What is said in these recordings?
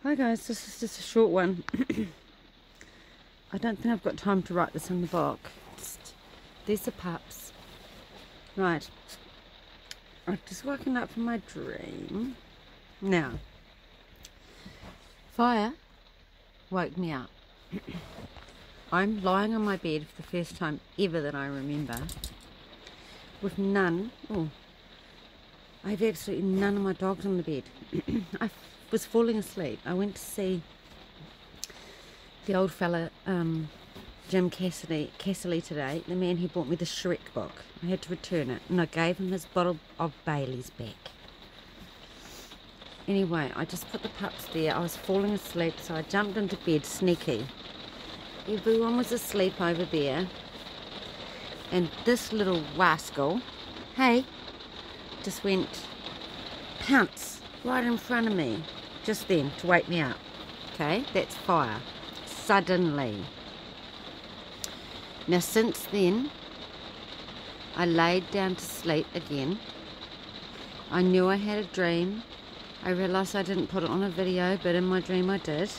Hi guys, this is just a short one. I don't think I've got time to write this in the book. There's the pups. Right. I've just woken up from my dream. Now, fire woke me up. I'm lying on my bed for the first time ever that I remember, with none. Oh, I have absolutely none of my dogs on the bed. I was falling asleep. I went to see the old fella, Jim Cassidy today, the man who bought me the Shrek book. I had to return it, and I gave him his bottle of Bailey's back. Anyway, I just put the pups there. I was falling asleep, so I jumped into bed sneaky. Everyone was asleep over there, and this little rascal, hey, just went pounce right in front of me just then to wake me up. Okay, that's fire. Suddenly. Now since then, I laid down to sleep again. I knew I had a dream. I realised I didn't put it on a video, but in my dream I did.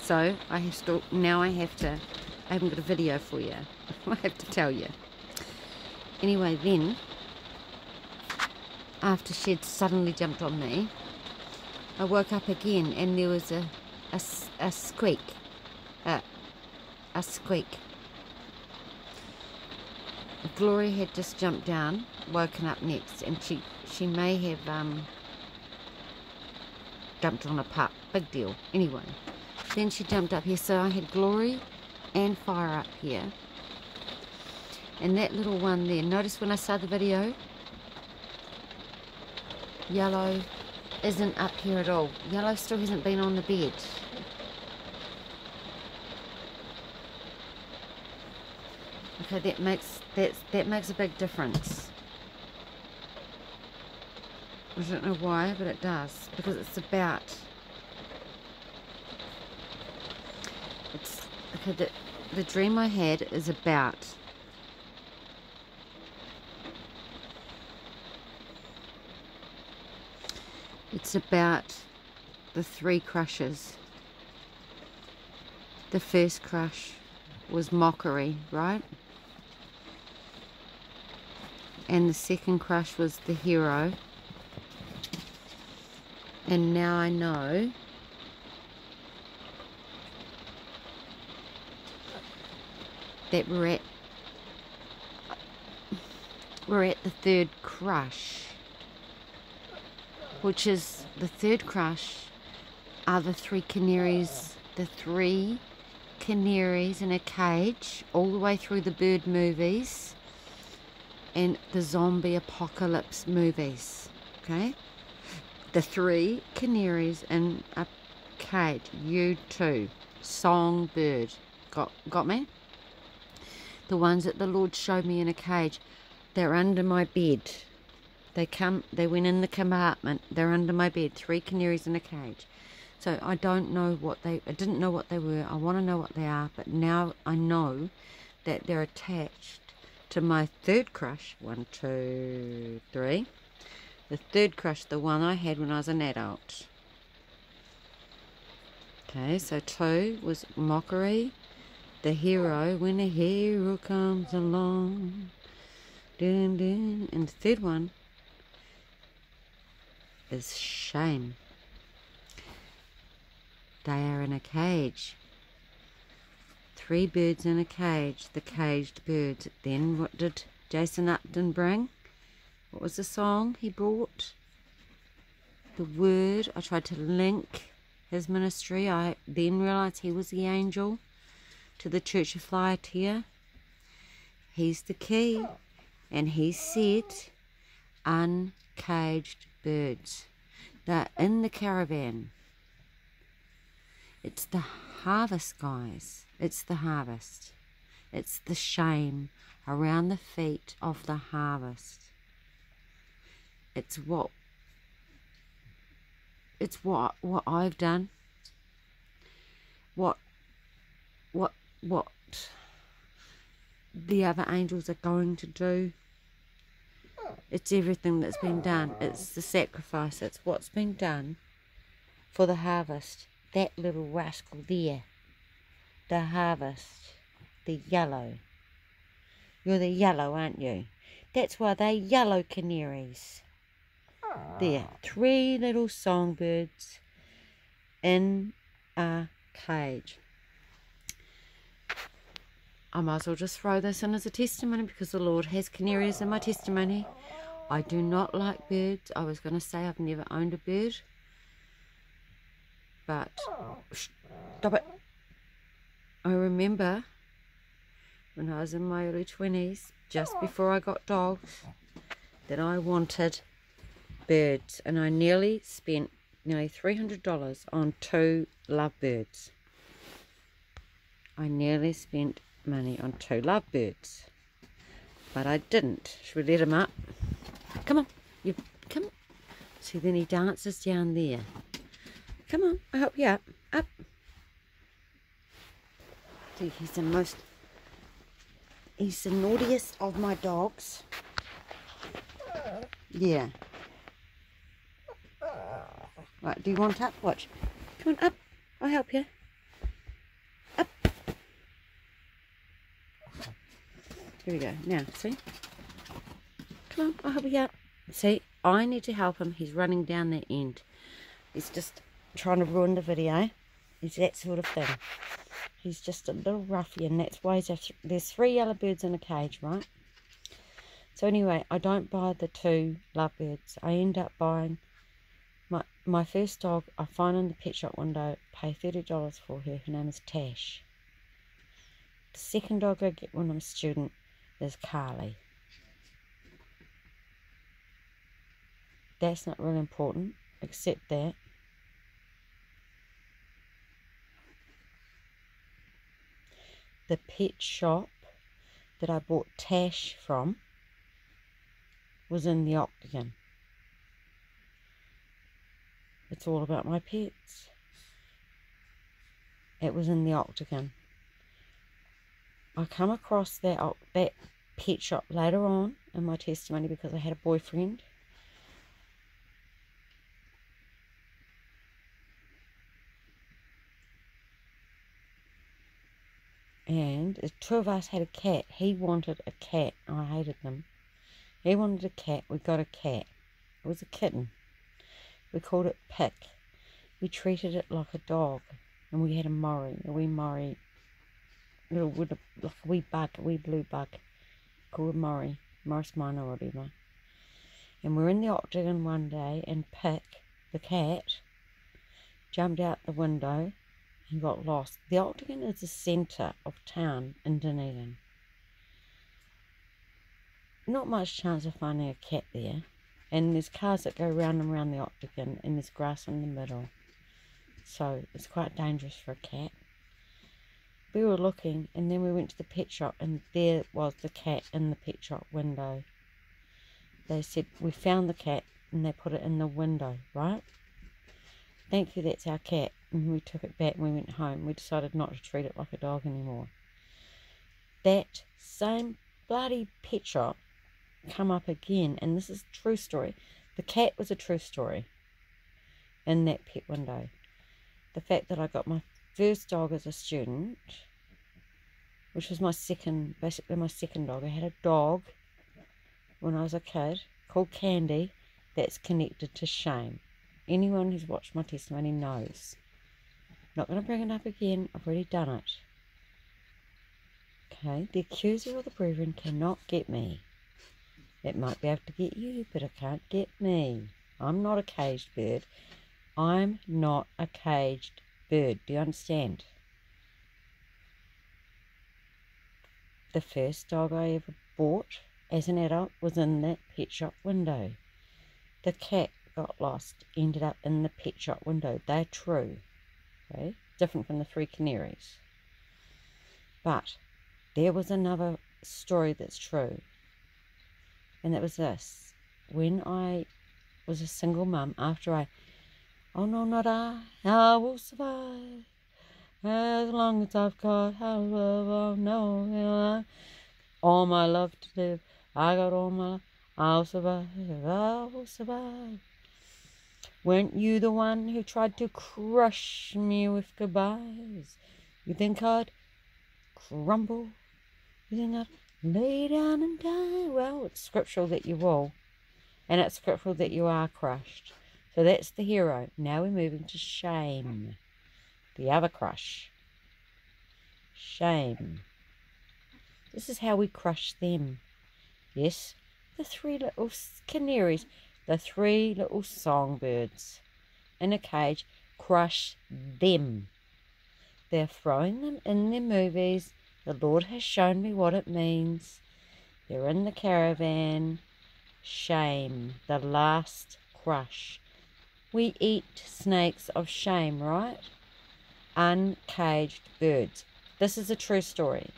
So I haven't got a video for you. I have to tell you. Anyway, then, after she'd suddenly jumped on me, I woke up again, and there was a squeak. A squeak. Glory had just jumped down, woken up next, and she may have jumped on a pup. Big deal. Anyway, then she jumped up here, so I had Glory and Fire up here. And that little one there, notice when I started the video, Yellow isn't up here at all. Yellow still hasn't been on the bed. Okay, that makes a big difference. I don't know why, but it does, because it's okay. The dream I had is about the 3 crushes. The first crush was mockery, right? And the second crush was the hero. And now I know that we're at the third crush, which is the third crush are the 3 canaries, in a cage, all the way through the bird movies and the zombie apocalypse movies. Okay, the 3 canaries in a cage. You too, Songbird. Got me? The ones that the Lord showed me in a cage, they're under my bed. They went in the compartment. They're under my bed. 3 canaries in a cage. So I didn't know what they were. I want to know what they are, but now I know that they're attached to my third crush. 1, 2, 3. The third crush, the one I had when I was an adult. Okay, so 2 was mockery. The hero, when a hero comes along. Dun, dun. And the third one is shame. They are in a cage. 3 birds in a cage, the caged birds. Then what did Jason Upton bring? What was the song he brought? The word. I tried to link his ministry. I then realised he was the angel to the Church of Thyatira. He's the key. And he said, uncaged birds. They're in the caravan. It's the harvest, guys. It's the harvest. It's the shame around the feet of the harvest. It's what I've done. What the other angels are going to do. It's everything that's been done. It's the sacrifice. It's what's been done for the harvest. that little rascal there, the harvest, the yellow. You're the yellow, aren't you? That's why they're yellow canaries. There, 3 little songbirds in a cage. I might as well just throw this in as a testimony because the Lord has canaries in my testimony. I do not like birds. I was going to say I've never owned a bird. But, stop it. I remember when I was in my early 20s, just before I got dogs, that I wanted birds. And I nearly spent nearly $300 on 2 lovebirds. I nearly spent money on 2 lovebirds. But I didn't. Should we let him up? Come on. You come. See, then he dances down there. Come on, I'll help you up. Up. See, he's the naughtiest of my dogs. Yeah. Right, do you want up? Watch. Come on, up. I'll help you. Up. Here we go. Now, see? Come on, I'll help you up. See, I need to help him. He's running down the end. He's just trying to ruin the video. He's that sort of thing. He's just a little ruffian. That's why there's 3 yellow birds in a cage, right? So anyway, I don't buy the 2 lovebirds. I end up buying my first dog. I find in the pet shop window, pay $30 for her. Her name is Tash. The second dog I get when I'm a student is Carly. That's not really important, except that the pet shop that I bought Tash from was in the Octagon. It's all about my pets. It was in the Octagon. I come across that pet shop later on in my testimony because I had a boyfriend. And the 2 of us had a cat. He wanted a cat. I hated them. He wanted a cat. We got a cat. It was a kitten. We called it Pick. We treated it like a dog. And we had a Murray. A wee Murray. Like a wee bug. A wee blue bug. Called Murray. Morris Minor or whatever. And we're in the Octagon one day. And Pick, the cat, jumped out the window and got lost. The Octagon is the centre of town in Dunedin. Not much chance of finding a cat there. And there's cars that go round and round the Octagon, and there's grass in the middle. So it's quite dangerous for a cat. We were looking, and then we went to the pet shop, and there was the cat in the pet shop window. They said, we found the cat, and they put it in the window, right? Thank you, that's our cat. And we took it back and we went home. We decided not to treat it like a dog anymore. That same bloody pet shop come up again, and this is a true story. The cat was a true story in that pet window. The fact that I got my first dog as a student, which was basically my second dog. I had a dog when I was a kid called Candy that's connected to shame. Anyone who's watched my testimony knows. Not going to bring it up again. I've already done it. Okay, the accuser of the brethren cannot get me. It might be able to get you, but it can't get me. I'm not a caged bird. I'm not a caged bird. Do you understand? The first dog I ever bought as an adult was in that pet shop window. The cat got lost, ended up in the pet shop window. They're true. Okay? Different from the 3 canaries. But there was another story that's true. And it was this. When I was a single mum, after oh no, not I will survive. As long as I've got love, I'll know all my love to live. I got all my love. I'll survive, I will survive. Weren't you the one who tried to crush me with goodbyes? You think I'd crumble? You think I'd lay down and die? Well, it's scriptural that you will. And it's scriptural that you are crushed. So that's the hero. Now we're moving to shame. The other crush. Shame. This is how we crush them. Yes, the 3 little canaries, the 3 little songbirds in a cage, crush them. They're throwing them in their movies. The Lord has shown me what it means. They're in the caravan. Shame, the last crush. We eat snakes of shame, right? Uncaged birds. This is a true story.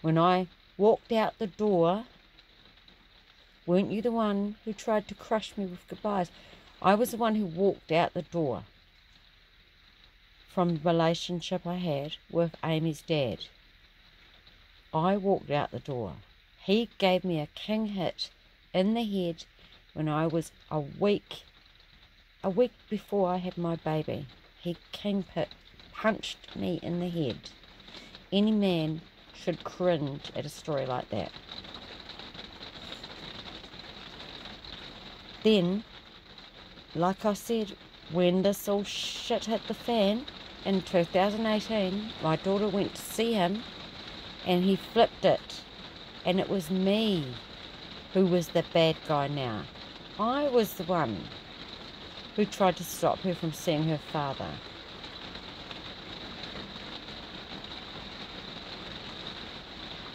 When I walked out the door, weren't you the one who tried to crush me with goodbyes? I was the one who walked out the door from the relationship I had with Amy's dad. I walked out the door. He gave me a king hit in the head when I was a week before I had my baby. He punched me in the head. Any man should cringe at a story like that. Then, like I said, when this all shit hit the fan in 2018, my daughter went to see him and he flipped it. And it was me who was the bad guy now. I was the one who tried to stop her from seeing her father.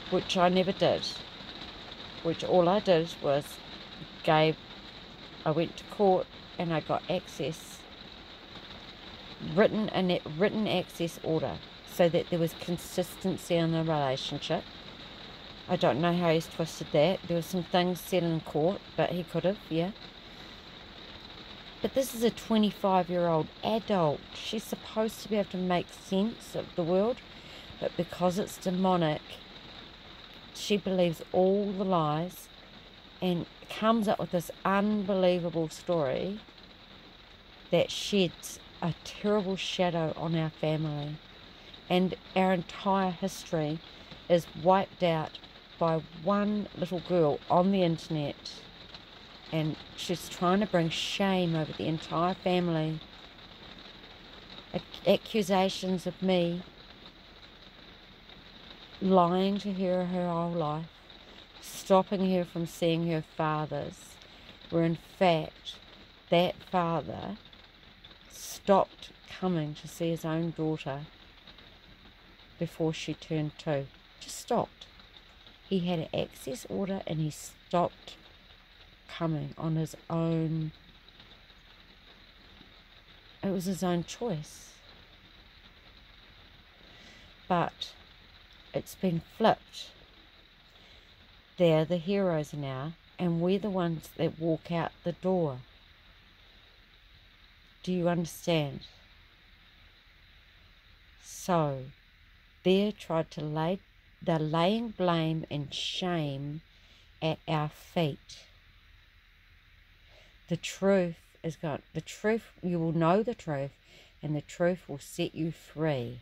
Which I never did. Which all I did was I went to court and I got access, written access order, so that there was consistency in the relationship. I don't know how he's twisted that. There were some things said in court, but he could have, yeah. But this is a 25-year-old adult. She's supposed to be able to make sense of the world, but because it's demonic, she believes all the lies and comes up with this unbelievable story that sheds a terrible shadow on our family. And our entire history is wiped out by one little girl on the internet, and she's trying to bring shame over the entire family. Accusations of me lying to her whole life, stopping her from seeing her fathers, where in fact that father stopped coming to see his own daughter before she turned 2. Just stopped. He had an access order and he stopped coming on his own. It was his own choice. But it's been flipped. They're the heroes now, and we're the ones that walk out the door. Do you understand? So, they're laying blame and shame at our feet. The truth is gone. The truth, you will know the truth, and the truth will set you free.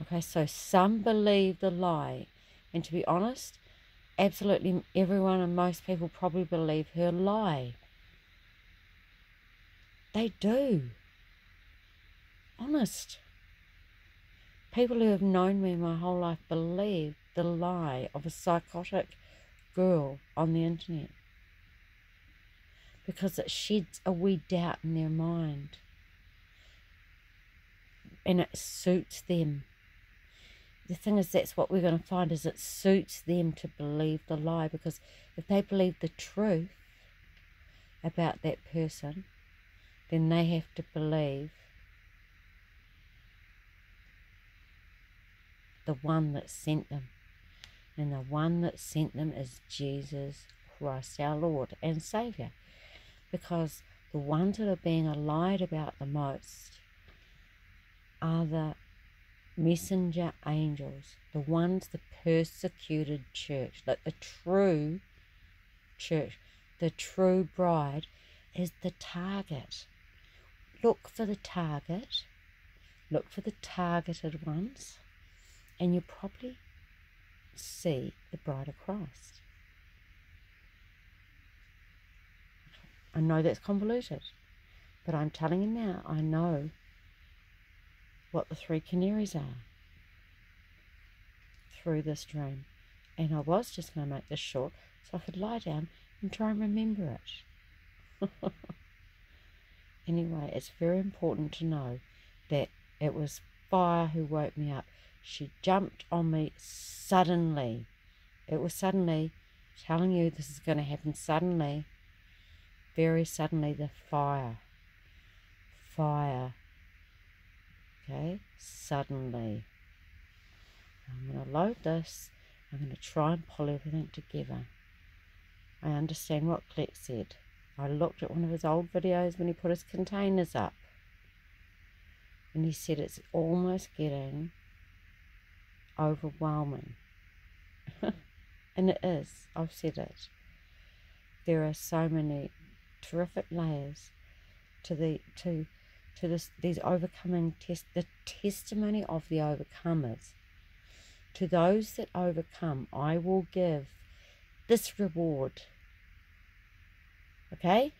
Okay, so some believe the lie, and to be honest, absolutely everyone and most people probably believe her lie. They do. Honest. People who have known me my whole life believe the lie of a psychotic girl on the internet, because it sheds a wee doubt in their mind and it suits them. The thing is, that's what we're going to find, is it suits them to believe the lie, because if they believe the truth about that person, then they have to believe the one that sent them. And the one that sent them is Jesus Christ, our Lord and Saviour. Because the ones that are being lied about the most are the messenger angels, the ones, the persecuted church, like the true church, the true bride, is the target. Look for the target. Look for the targeted ones, and you'll probably see the bride of Christ. I know that's convoluted, but I'm telling you now, I know what the 3 canaries are through this dream. And I was just going to make this short so I could lie down and try and remember it. Anyway, it's very important to know that it was fire who woke me up. She jumped on me suddenly. It was suddenly, telling you this is going to happen suddenly. Very suddenly, the fire. Okay, suddenly. I'm going to load this. I'm going to try and pull everything together. I understand what Clec said. I looked at one of his old videos when he put his containers up. And he said it's almost getting overwhelming. And it is. I've said it. There are so many terrific layers to these overcoming the testimony of the overcomers. To those that overcome, I will give this reward. Okay?